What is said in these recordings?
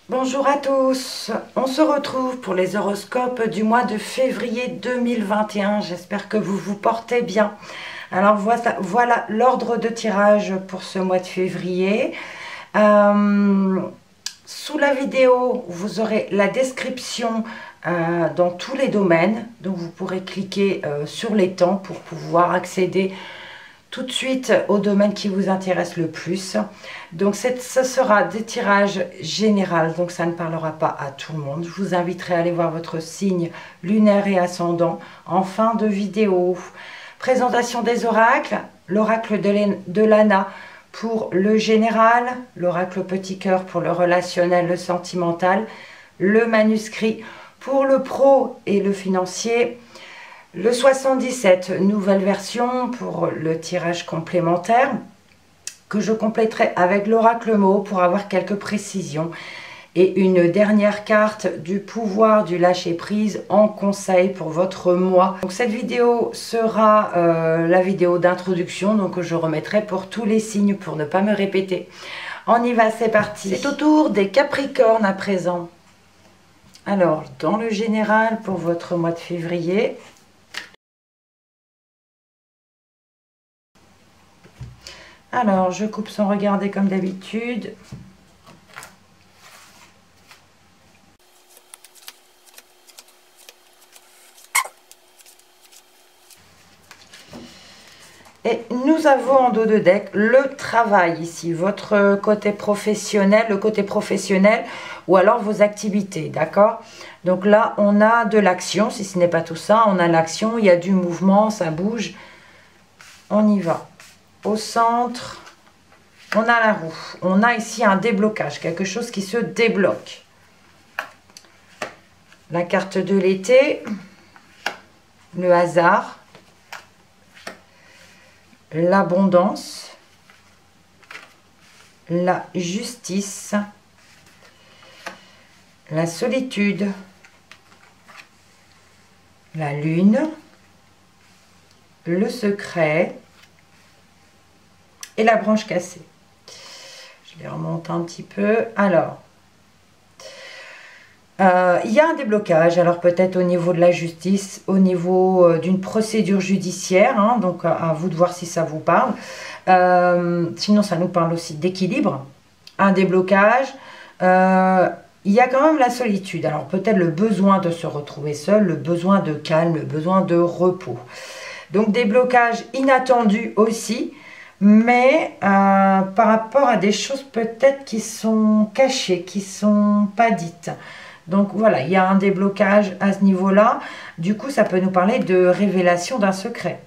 Bonjour à tous, on se retrouve pour les horoscopes du mois de février 2021. J'espère que vous vous portez bien. Alors voilà l'ordre de tirage pour ce mois de février. Sous la vidéo, vous aurez la description dans tous les domaines. Donc vous pourrez cliquer sur les temps pour pouvoir accéder tout de suite au domaine qui vous intéresse le plus. Donc ce sera des tirages généraux, donc ça ne parlera pas à tout le monde. Je vous inviterai à aller voir votre signe lunaire et ascendant en fin de vidéo. Présentation des oracles, l'oracle de Lana pour le général, l'oracle petit cœur pour le relationnel, le sentimental, le manuscrit pour le pro et le financier, le 77, nouvelle version pour le tirage complémentaire que je compléterai avec l'oracle mot pour avoir quelques précisions. Et une dernière carte du pouvoir du lâcher-prise en conseil pour votre mois. Donc cette vidéo sera la vidéo d'introduction, donc je remettrai pour tous les signes pour ne pas me répéter. On y va, c'est parti. C'est au tour des Capricornes à présent. Alors, dans le général pour votre mois de février, alors, je coupe sans regarder comme d'habitude. Et nous avons en dos de deck le travail ici, votre côté professionnel, le côté professionnel ou alors vos activités, d'accord? Donc là, on a de l'action, si ce n'est pas tout ça, on a l'action, il y a du mouvement, ça bouge. On y va. Au centre, on a la roue. On a ici un déblocage, quelque chose qui se débloque. La carte de l'été, le hasard, l'abondance, la justice, la solitude, la lune, le secret et la branche cassée. Je les remonte un petit peu. Alors, il y a un déblocage, alors peut-être au niveau de la justice, au niveau d'une procédure judiciaire, hein, donc à vous de voir si ça vous parle. Sinon, ça nous parle aussi d'équilibre, un déblocage. Il y a quand même la solitude, alors peut-être le besoin de se retrouver seul, le besoin de calme, le besoin de repos. Donc des blocages inattendus aussi, mais par rapport à des choses peut-être qui sont cachées, qui ne sont pas dites. Donc voilà, il y a un déblocage à ce niveau-là. Du coup, ça peut nous parler de révélation d'un secret.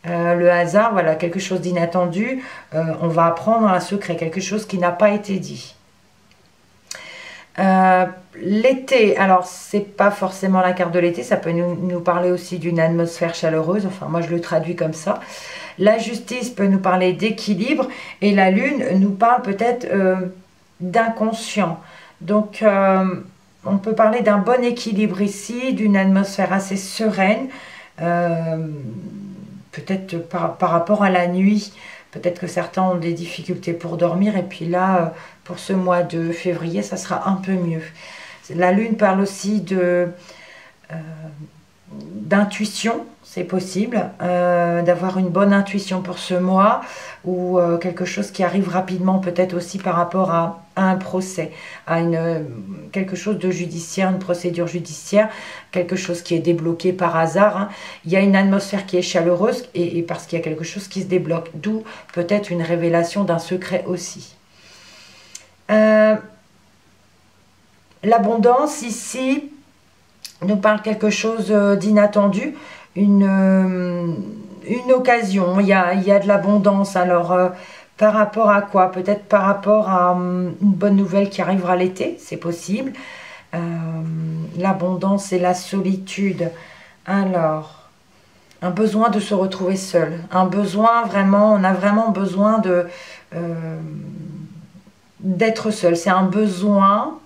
Le hasard, voilà, quelque chose d'inattendu. On va apprendre un secret, quelque chose qui n'a pas été dit. L'été, alors c'est pas forcément la carte de l'été, ça peut nous parler aussi d'une atmosphère chaleureuse, enfin moi je le traduis comme ça. La justice peut nous parler d'équilibre et la lune nous parle peut-être d'inconscient. Donc on peut parler d'un bon équilibre ici, d'une atmosphère assez sereine, peut-être par rapport à la nuit. Peut-être que certains ont des difficultés pour dormir et puis là, pour ce mois de février, ça sera un peu mieux. La lune parle aussi d'intuition, c'est possible, d'avoir une bonne intuition pour ce mois ou quelque chose qui arrive rapidement, peut-être aussi par rapport à un procès, à quelque chose de judiciaire, une procédure judiciaire, quelque chose qui est débloqué par hasard. Hein. Il y a une atmosphère qui est chaleureuse et parce qu'il y a quelque chose qui se débloque, d'où peut-être une révélation d'un secret aussi. L'abondance ici nous parle quelque chose d'inattendu, une occasion, il y a de l'abondance. Alors par rapport à quoi? Peut-être par rapport à une bonne nouvelle qui arrivera l'été, c'est possible. L'abondance et la solitude. Alors, un besoin de se retrouver seul, un besoin vraiment, on a vraiment besoin d'être seul, c'est un besoin.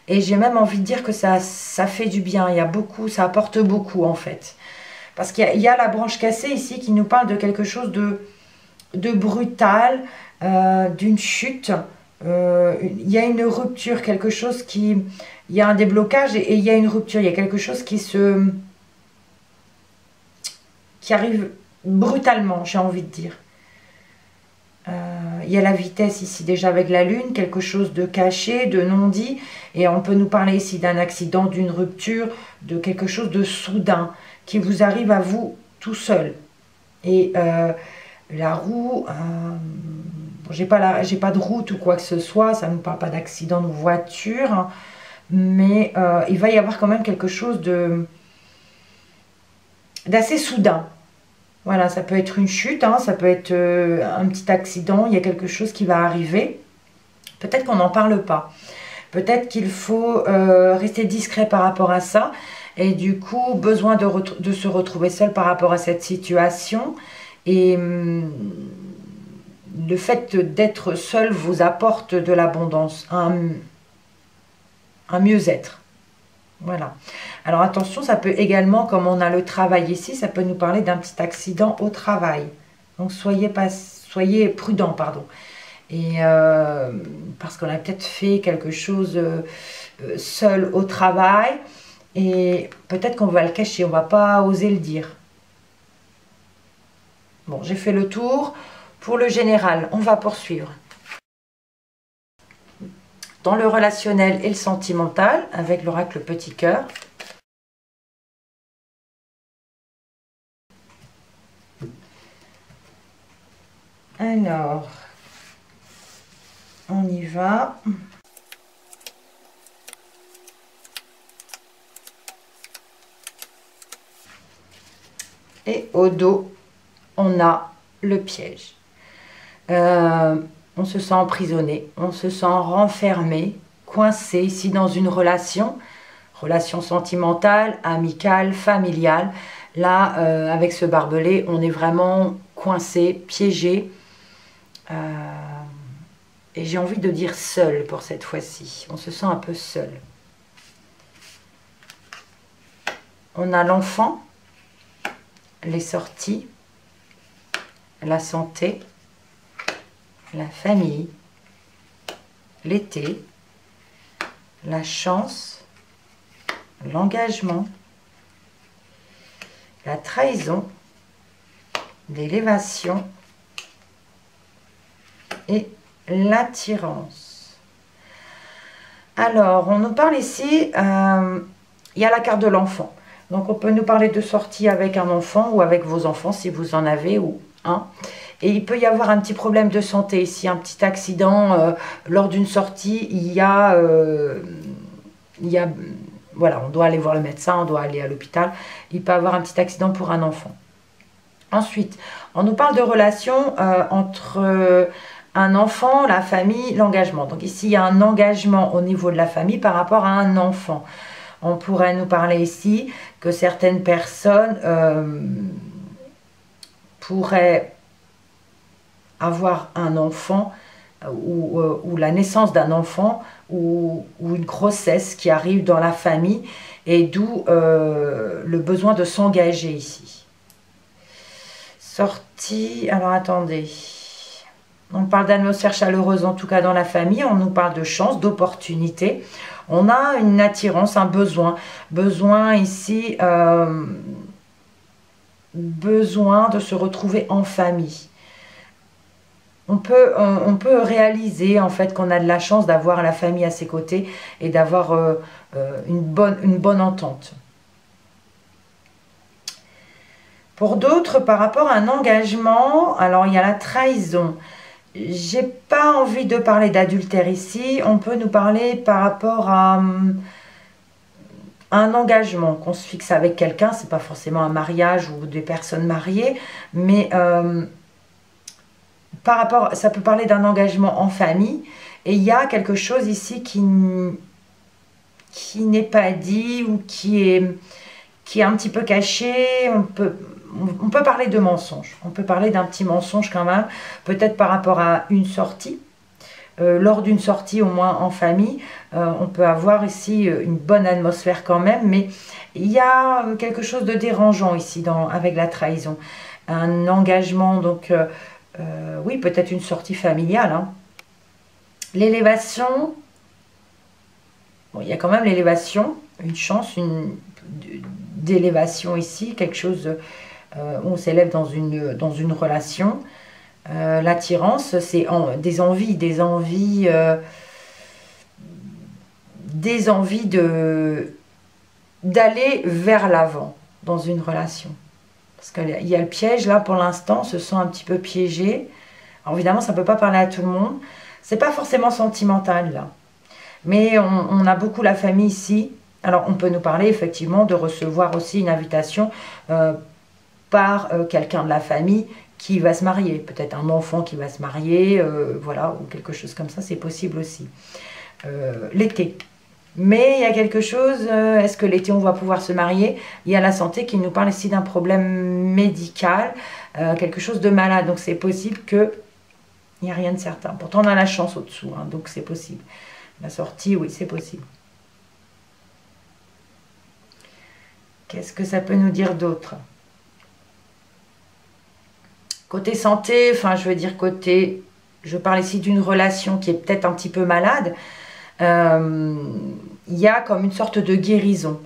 Et j'ai même envie de dire que ça fait du bien, il y a beaucoup, ça apporte beaucoup en fait. Parce qu'il y a la branche cassée ici qui nous parle de quelque chose de brutal, d'une chute. Il y a une rupture, quelque chose qui... Il y a un déblocage et il y a une rupture. Il y a quelque chose qui arrive brutalement, j'ai envie de dire. Il y a la vitesse ici déjà avec la lune, quelque chose de caché, de non dit. Et on peut nous parler ici d'un accident, d'une rupture, de quelque chose de soudain qui vous arrive à vous tout seul. Et la roue, j'ai pas de route ou quoi que ce soit, ça ne nous parle pas d'accident de voiture, hein, mais il va y avoir quand même quelque chose d'assez soudain. Voilà, ça peut être une chute, hein, ça peut être un petit accident, il y a quelque chose qui va arriver. Peut-être qu'on n'en parle pas. Peut-être qu'il faut rester discret par rapport à ça. Et du coup, besoin de se retrouver seul par rapport à cette situation. Et le fait d'être seul vous apporte de l'abondance, un mieux-être. Voilà. Alors attention, ça peut également, comme on a le travail ici, ça peut nous parler d'un petit accident au travail. Donc soyez prudent, pardon. Et parce qu'on a peut-être fait quelque chose seul au travail et peut-être qu'on va le cacher, on ne va pas oser le dire. Bon, j'ai fait le tour. Pour le général, on va poursuivre. Dans le relationnel et le sentimental, avec l'oracle Petit Cœur. Alors, on y va. Et au dos, on a le piège. On se sent emprisonné, on se sent renfermé, coincé ici dans une relation sentimentale, amicale, familiale. Là, avec ce barbelé, on est vraiment coincé, piégé. Et j'ai envie de dire seul pour cette fois-ci. On se sent un peu seul. On a l'enfant, les sorties, la santé, la famille, l'été, la chance, l'engagement, la trahison, l'élévation et l'attirance. Alors, on nous parle ici, il y a la carte de l'enfant. Donc, on peut nous parler de sortie avec un enfant ou avec vos enfants, si vous en avez, ou un. Et il peut y avoir un petit problème de santé ici, un petit accident lors d'une sortie. Voilà, on doit aller voir le médecin, on doit aller à l'hôpital. Il peut y avoir un petit accident pour un enfant. Ensuite, on nous parle de relations entre un enfant, la famille, l'engagement. Donc ici, il y a un engagement au niveau de la famille par rapport à un enfant. On pourrait nous parler ici que certaines personnes pourraient avoir un enfant ou la naissance d'un enfant ou une grossesse qui arrive dans la famille et d'où le besoin de s'engager ici. Sortie, alors attendez, on parle d'atmosphère chaleureuse en tout cas dans la famille, on nous parle de chance, d'opportunité, on a une attirance, un besoin ici, besoin de se retrouver en famille. On peut réaliser en fait qu'on a de la chance d'avoir la famille à ses côtés et d'avoir une bonne entente. Pour d'autres, par rapport à un engagement, alors il y a la trahison. J'ai pas envie de parler d'adultère ici. On peut nous parler par rapport à un engagement qu'on se fixe avec quelqu'un. C'est pas forcément un mariage ou des personnes mariées, mais par rapport, ça peut parler d'un engagement en famille. Et il y a quelque chose ici qui n'est pas dit ou qui est un petit peu caché. On peut parler de mensonge. On peut parler d'un petit mensonge quand même. Peut-être par rapport à une sortie. Lors d'une sortie, au moins en famille, on peut avoir ici une bonne atmosphère quand même. Mais il y a quelque chose de dérangeant ici avec la trahison. Un engagement, donc Oui, peut-être une sortie familiale. Hein. L'élévation, bon, il y a quand même l'élévation, une chance d'élévation ici, quelque chose où on s'élève dans une relation. L'attirance, c'est des envies d'aller vers l'avant dans une relation. Parce qu'il y a le piège, là, pour l'instant, on se sent un petit peu piégé. Alors, évidemment, ça ne peut pas parler à tout le monde. C'est pas forcément sentimental, là. Mais on a beaucoup la famille ici. Alors, on peut nous parler, effectivement, de recevoir aussi une invitation par quelqu'un de la famille qui va se marier. Peut-être un enfant qui va se marier, voilà, ou quelque chose comme ça, c'est possible aussi. L'été. Mais il y a quelque chose, est-ce que l'été on va pouvoir se marier? Il y a la santé qui nous parle ici d'un problème médical, quelque chose de malade. Donc c'est possible que il n'y a rien de certain. Pourtant on a la chance au-dessous, hein, donc c'est possible. La sortie, oui, c'est possible. Qu'est-ce que ça peut nous dire d'autre? Côté santé, enfin je veux dire côté, je parle ici d'une relation qui est peut-être un petit peu malade. Il y a comme une sorte de guérison.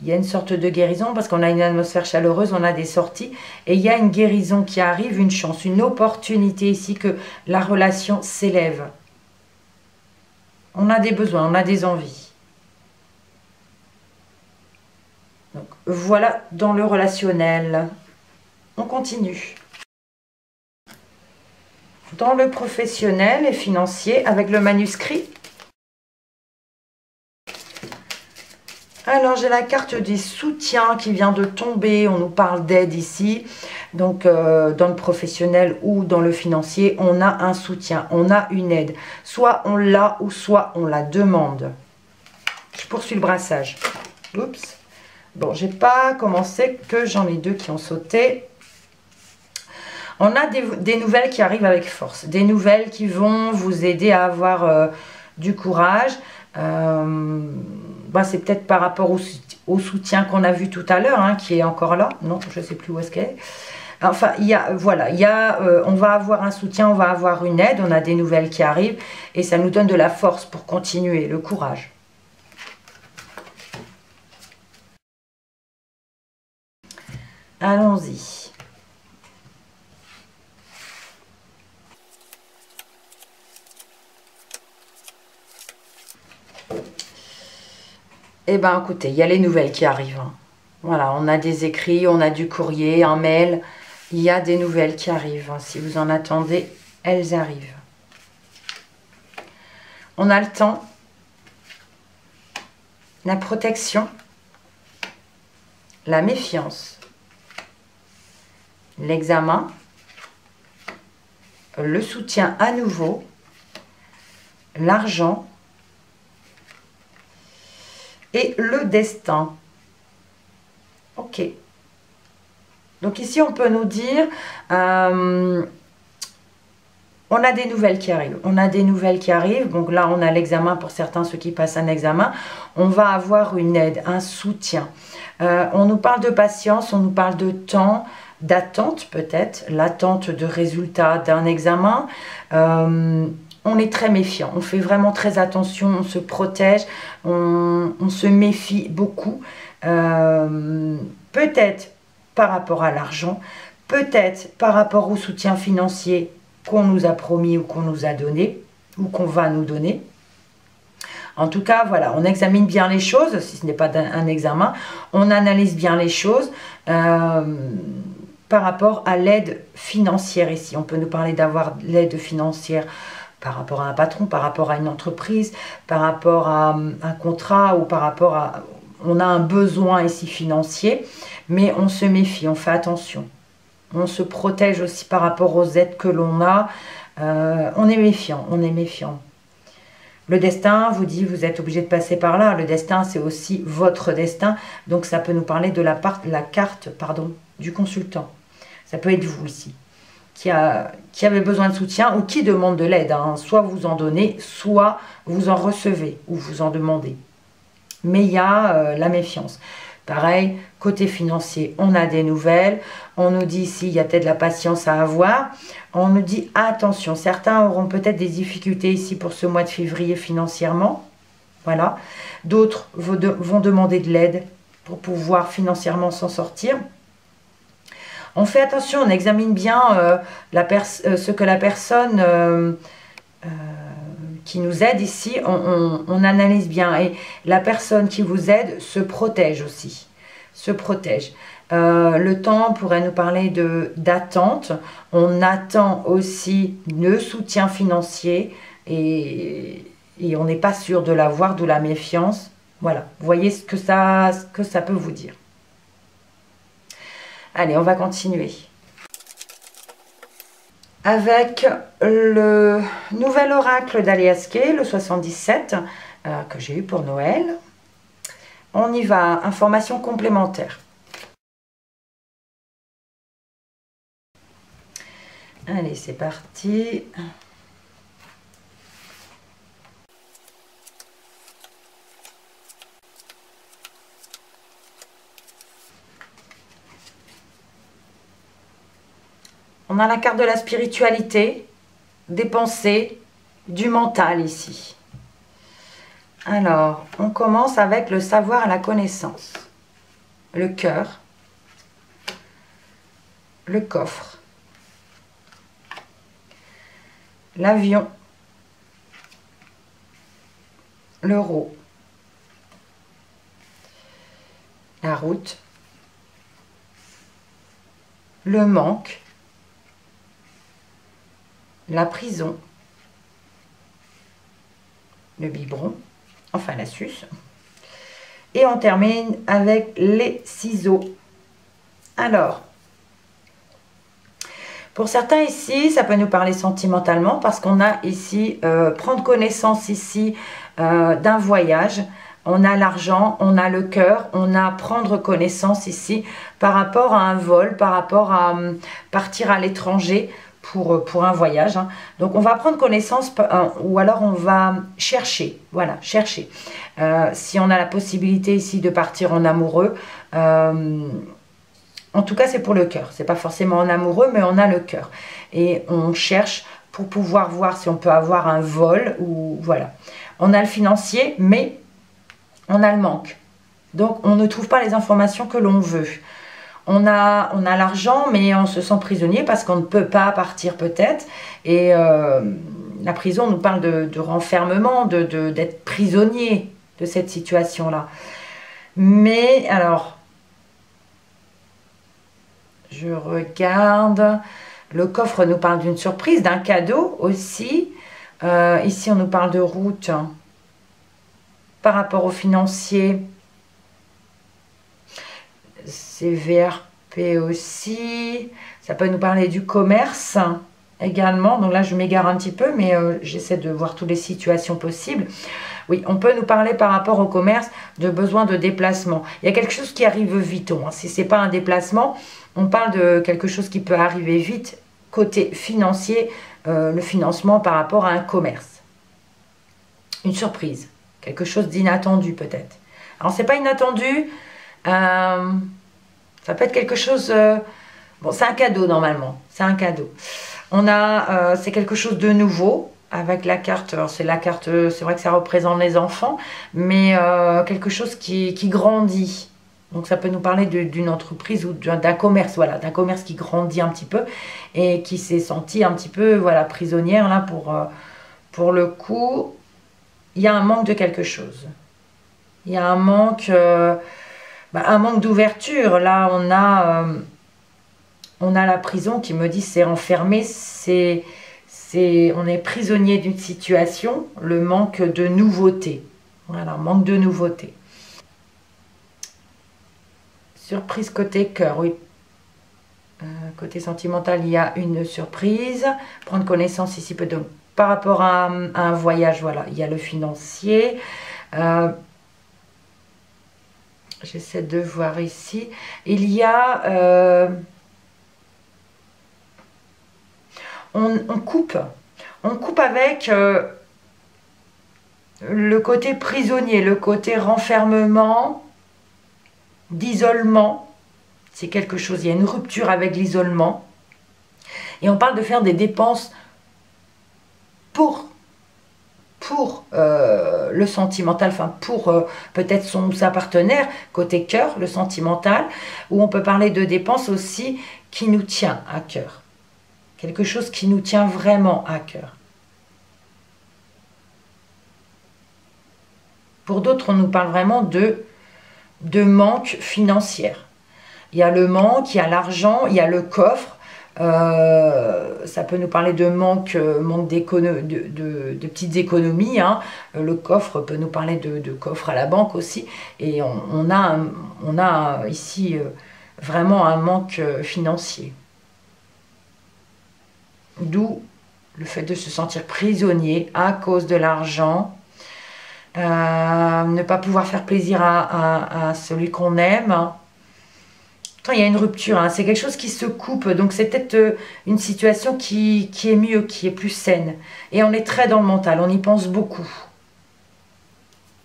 Il y a une sorte de guérison parce qu'on a une atmosphère chaleureuse, on a des sorties et il y a une guérison qui arrive, une chance, une opportunité ici que la relation s'élève. On a des besoins, on a des envies. Donc voilà dans le relationnel. On continue. Dans le professionnel et financier avec le manuscrit. Alors, j'ai la carte des soutiens qui vient de tomber. On nous parle d'aide ici. Donc, dans le professionnel ou dans le financier, on a un soutien, on a une aide. Soit on l'a ou soit on la demande. Je poursuis le brassage. Oups. Bon, j'ai pas commencé que j'en ai deux qui ont sauté. On a des nouvelles qui arrivent avec force. Des nouvelles qui vont vous aider à avoir du courage. C'est peut-être par rapport au soutien qu'on a vu tout à l'heure, hein, qui est encore là. Non, je ne sais plus où est-ce qu'elle est. Enfin, on va avoir un soutien, on va avoir une aide, on a des nouvelles qui arrivent et ça nous donne de la force pour continuer, le courage. Allons-y. Eh bien, écoutez, il y a les nouvelles qui arrivent. Hein. Voilà, on a des écrits, on a du courrier, un mail. Il y a des nouvelles qui arrivent. Hein. Si vous en attendez, elles arrivent. On a le temps, la protection, la méfiance, l'examen, le soutien à nouveau, l'argent, et le destin. Ok. Donc ici, on peut nous dire, on a des nouvelles qui arrivent. On a des nouvelles qui arrivent. Donc là, on a l'examen pour certains, ceux qui passent un examen. On va avoir une aide, un soutien. On nous parle de patience, on nous parle de temps, d'attente peut-être, l'attente de résultats d'un examen. On est très méfiant, on fait vraiment très attention, on se protège, on se méfie beaucoup. Peut-être par rapport à l'argent, peut-être par rapport au soutien financier qu'on nous a promis ou qu'on nous a donné, ou qu'on va nous donner. En tout cas, voilà, on examine bien les choses, si ce n'est pas un examen, on analyse bien les choses par rapport à l'aide financière ici. On peut nous parler d'avoir l'aide financière par rapport à un patron, par rapport à une entreprise, par rapport à un contrat ou par rapport à... On a un besoin ici financier, mais on se méfie, on fait attention. On se protège aussi par rapport aux aides que l'on a. On est méfiant, on est méfiant. Le destin vous dit, vous êtes obligé de passer par là. Le destin, c'est aussi votre destin. Donc, ça peut nous parler de la carte du consultant. Ça peut être vous ici. Qui avait besoin de soutien ou qui demande de l'aide. Hein. Soit vous en donnez, soit vous en recevez ou vous en demandez. Mais il y a la méfiance. Pareil, côté financier, on a des nouvelles. On nous dit ici, il y a peut-être de la patience à avoir. On nous dit, attention, certains auront peut-être des difficultés ici pour ce mois de février financièrement. Voilà. D'autres vont demander de l'aide pour pouvoir financièrement s'en sortir. On fait attention, on examine bien ce que la personne qui nous aide ici, on analyse bien. Et la personne qui vous aide se protège aussi. Se protège. Le temps pourrait nous parler d'attente. On attend aussi le soutien financier et on n'est pas sûr de l'avoir, d'où la méfiance. Voilà, vous voyez ce que ça peut vous dire. Allez, on va continuer. Avec le nouvel oracle d'Aliaské, le 77, que j'ai eu pour Noël. On y va, information complémentaire. Allez, c'est parti. On a la carte de la spiritualité, des pensées, du mental ici. Alors, on commence avec le savoir et la connaissance. Le cœur, le coffre, l'avion, l'euro, la route, le manque, la prison, le biberon, enfin la suce. Et on termine avec les ciseaux. Alors, pour certains ici, ça peut nous parler sentimentalement parce qu'on a ici, prendre connaissance ici d'un voyage. On a l'argent, on a le cœur, on a prendre connaissance ici par rapport à un vol, par rapport à partir à l'étranger pour un voyage. Hein. Donc on va prendre connaissance ou alors on va chercher, voilà, chercher. Si on a la possibilité ici de partir en amoureux, en tout cas c'est pour le cœur, c'est pas forcément en amoureux mais on a le cœur. Et on cherche pour pouvoir voir si on peut avoir un vol ou voilà. On a le financier mais on a le manque. Donc on ne trouve pas les informations que l'on veut. On a l'argent, mais on se sent prisonnier parce qu'on ne peut pas partir peut-être. Et la prison nous parle de renfermement, d'être prisonnier de cette situation-là. Mais alors, je regarde, le coffre nous parle d'une surprise, d'un cadeau aussi. Ici, on nous parle de route par rapport aux financiers. CVRP aussi, ça peut nous parler du commerce également, donc là je m'égare un petit peu mais j'essaie de voir toutes les situations possibles. Oui, on peut nous parler par rapport au commerce de besoin de déplacement. Il y a quelque chose qui arrive vite, hein. Si ce n'est pas un déplacement, on parle de quelque chose qui peut arriver vite côté financier, le financement par rapport à un commerce. Une surprise, quelque chose d'inattendu peut-être. Alors c'est pas inattendu, ça peut être quelque chose... bon, c'est un cadeau normalement. C'est un cadeau. On a... c'est quelque chose de nouveau avec la carte. C'est la carte... c'est vrai que ça représente les enfants. Mais quelque chose qui grandit. Donc ça peut nous parler d'une entreprise ou d'un commerce. Voilà, d'un commerce qui grandit un petit peu. Et qui s'est senti un petit peu voilà, prisonnière là pour le coup. Il y a un manque de quelque chose. Il y a un manque... un manque d'ouverture. Là, on a la prison qui me dit c'est enfermé, on est prisonnier d'une situation, le manque de nouveauté. Voilà, manque de nouveauté. Surprise côté cœur, oui. Côté sentimental, il y a une surprise. Prendre connaissance ici peut donc par rapport à un voyage, voilà, il y a le financier. J'essaie de voir ici. Il y a... on coupe. On coupe avec le côté prisonnier, le côté renfermement. d'isolement. C'est quelque chose, il y a une rupture avec l'isolement. Et on parle de faire des dépenses pour le sentimental, enfin pour peut-être son ou sa partenaire, côté cœur, le sentimental, ou on peut parler de dépenses aussi qui nous tient à cœur. Quelque chose qui nous tient vraiment à cœur. Pour d'autres, on nous parle vraiment de manque financier. Il y a le manque, il y a l'argent, il y a le coffre. Ça peut nous parler de manque de petites économies. Hein. Le coffre peut nous parler de coffre à la banque aussi. Et on a ici vraiment un manque financier. D'où le fait de se sentir prisonnier à cause de l'argent. Ne pas pouvoir faire plaisir à celui qu'on aime. Il y a une rupture, hein. C'est quelque chose qui se coupe, donc c'est peut-être une situation qui est mieux, qui est plus saine. Et on est très dans le mental, on y pense beaucoup.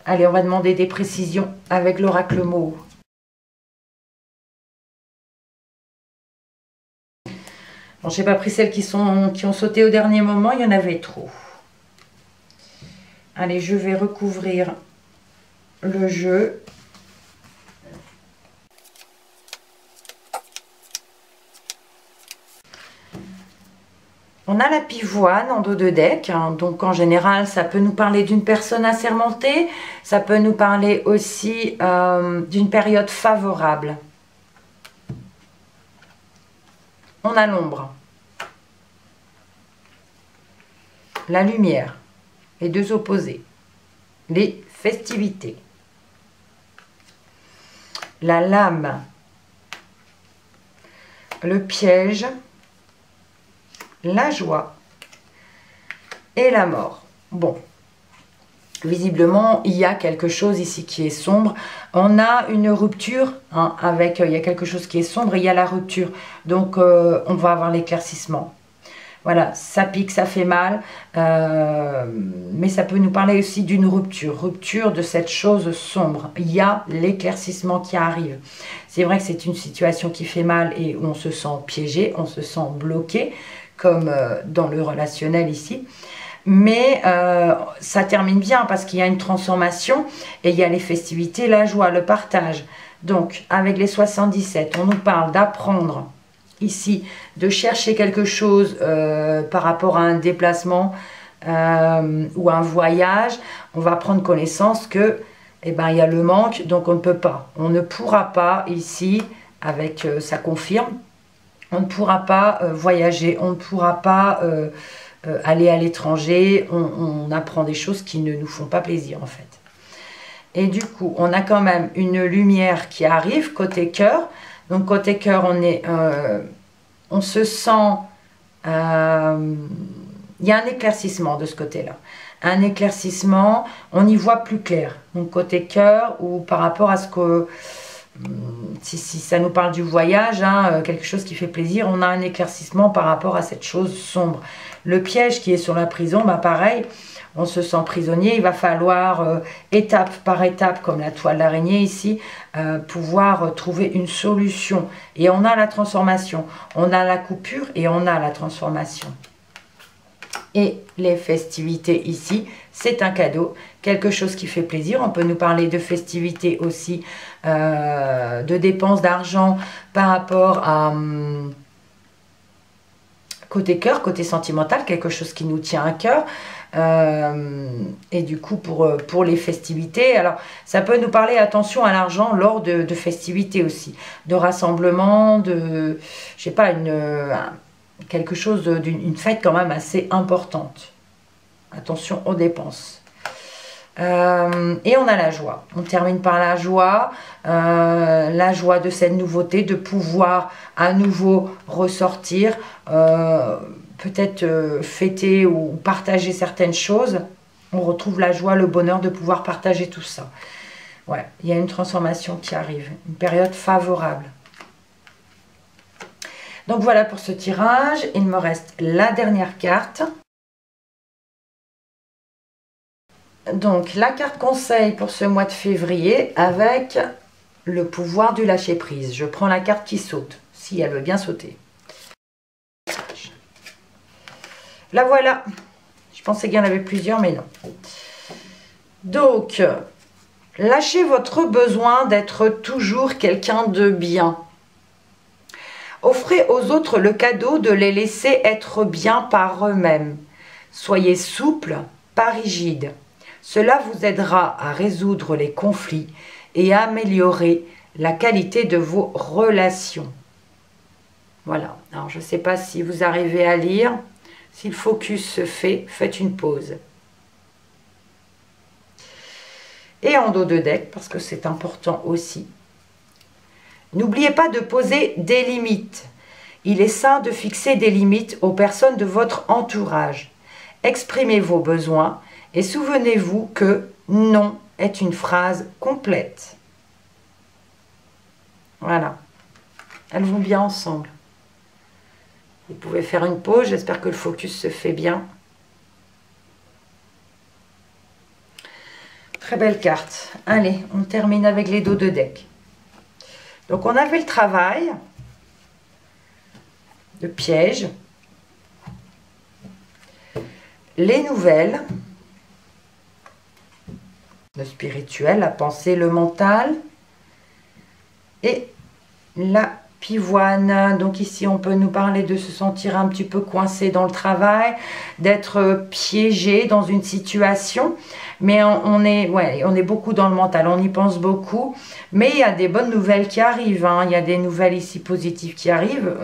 Allez, on va demander des précisions avec l'oracle mot. Bon, je n'ai pas pris celles qui ont sauté au dernier moment, il y en avait trop. Allez, je vais recouvrir le jeu. On a la pivoine en dos de deck, hein, donc en général ça peut nous parler d'une personne assermentée, ça peut nous parler aussi d'une période favorable. On a l'ombre, la lumière, les deux opposés, les festivités, la lame, le piège, la joie et la mort. Bon, visiblement, il y a quelque chose ici qui est sombre. On a une rupture, hein, il y a quelque chose qui est sombre et il y a la rupture. Donc, on va avoir l'éclaircissement. Voilà, ça pique, ça fait mal, mais ça peut nous parler aussi d'une rupture de cette chose sombre. Il y a l'éclaircissement qui arrive. C'est vrai que c'est une situation qui fait mal et où on se sent piégé, on se sent bloqué, comme dans le relationnel ici. Mais ça termine bien parce qu'il y a une transformation et il y a les festivités, la joie, le partage. Donc, avec les 77, on nous parle d'apprendre ici, de chercher quelque chose par rapport à un déplacement ou un voyage. On va prendre connaissance que, eh ben, il y a le manque, donc on ne peut pas. On ne pourra pas ici, avec ça confirme, on ne pourra pas voyager, on ne pourra pas aller à l'étranger, on apprend des choses qui ne nous font pas plaisir en fait. Et du coup, on a quand même une lumière qui arrive côté cœur. Donc côté cœur, on se sent... il y a un éclaircissement de ce côté-là. Un éclaircissement, on y voit plus clair. Donc côté cœur, ou par rapport à ce que... Si ça nous parle du voyage, hein, quelque chose qui fait plaisir, on a un éclaircissement par rapport à cette chose sombre. Le piège qui est sur la prison, bah pareil, on se sent prisonnier, il va falloir étape par étape, comme la toile d'araignée ici, pouvoir trouver une solution. Et on a la transformation, on a la coupure et on a la transformation. Et les festivités ici, c'est un cadeau, quelque chose qui fait plaisir. On peut nous parler de festivités aussi, de dépenses d'argent par rapport à côté cœur, côté sentimental, quelque chose qui nous tient à cœur. Et du coup, pour les festivités, alors ça peut nous parler, attention à l'argent lors de festivités aussi, de rassemblements, de, je sais pas, quelque chose d'une fête quand même assez importante. Attention aux dépenses. Et on a la joie. On termine par la joie de cette nouveauté, de pouvoir à nouveau ressortir, peut-être fêter ou partager certaines choses. On retrouve la joie, le bonheur de pouvoir partager tout ça. Ouais, il y a une transformation qui arrive, une période favorable. Donc voilà pour ce tirage, il me reste la dernière carte. Donc la carte conseil pour ce mois de février avec le pouvoir du lâcher-prise. Je prends la carte qui saute, si elle veut bien sauter. La voilà. Je pensais qu'il y en avait plusieurs, mais non. Donc, lâchez votre besoin d'être toujours quelqu'un de bien. Offrez aux autres le cadeau de les laisser être bien par eux-mêmes. Soyez souple, pas rigide. Cela vous aidera à résoudre les conflits et à améliorer la qualité de vos relations. Voilà. Alors, je ne sais pas si vous arrivez à lire. Si le focus se fait, faites une pause. Et en dos de deck, parce que c'est important aussi. N'oubliez pas de poser des limites. Il est sain de fixer des limites aux personnes de votre entourage. Exprimez vos besoins et souvenez-vous que « non » est une phrase complète. Voilà. Elles vont bien ensemble. Vous pouvez faire une pause. J'espère que le focus se fait bien. Très belle carte. Allez, on termine avec les dos de deck. Donc, on avait le travail, le piège, les nouvelles, le spirituel, la pensée, le mental et la pivoine. Donc ici, on peut nous parler de se sentir un petit peu coincé dans le travail, d'être piégé dans une situation. Mais on est beaucoup dans le mental, on y pense beaucoup. Mais il y a des bonnes nouvelles qui arrivent. Hein. Il y a des nouvelles ici positives qui arrivent,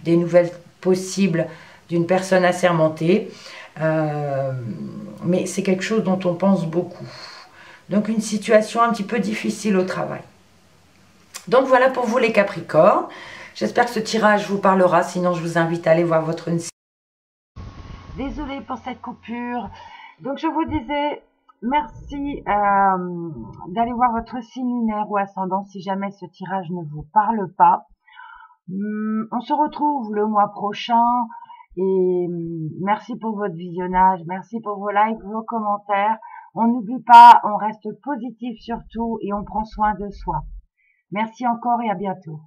des nouvelles possibles d'une personne assermentée. Mais c'est quelque chose dont on pense beaucoup. Donc une situation un petit peu difficile au travail. Donc voilà pour vous les Capricornes. J'espère que ce tirage vous parlera. Sinon, je vous invite à aller voir votre... Désolée pour cette coupure. Donc je vous disais, merci d'aller voir votre signe lunaire ou ascendant si jamais ce tirage ne vous parle pas. On se retrouve le mois prochain. Et merci pour votre visionnage. Merci pour vos likes, vos commentaires. On n'oublie pas, on reste positif surtout et on prend soin de soi. Merci encore et à bientôt.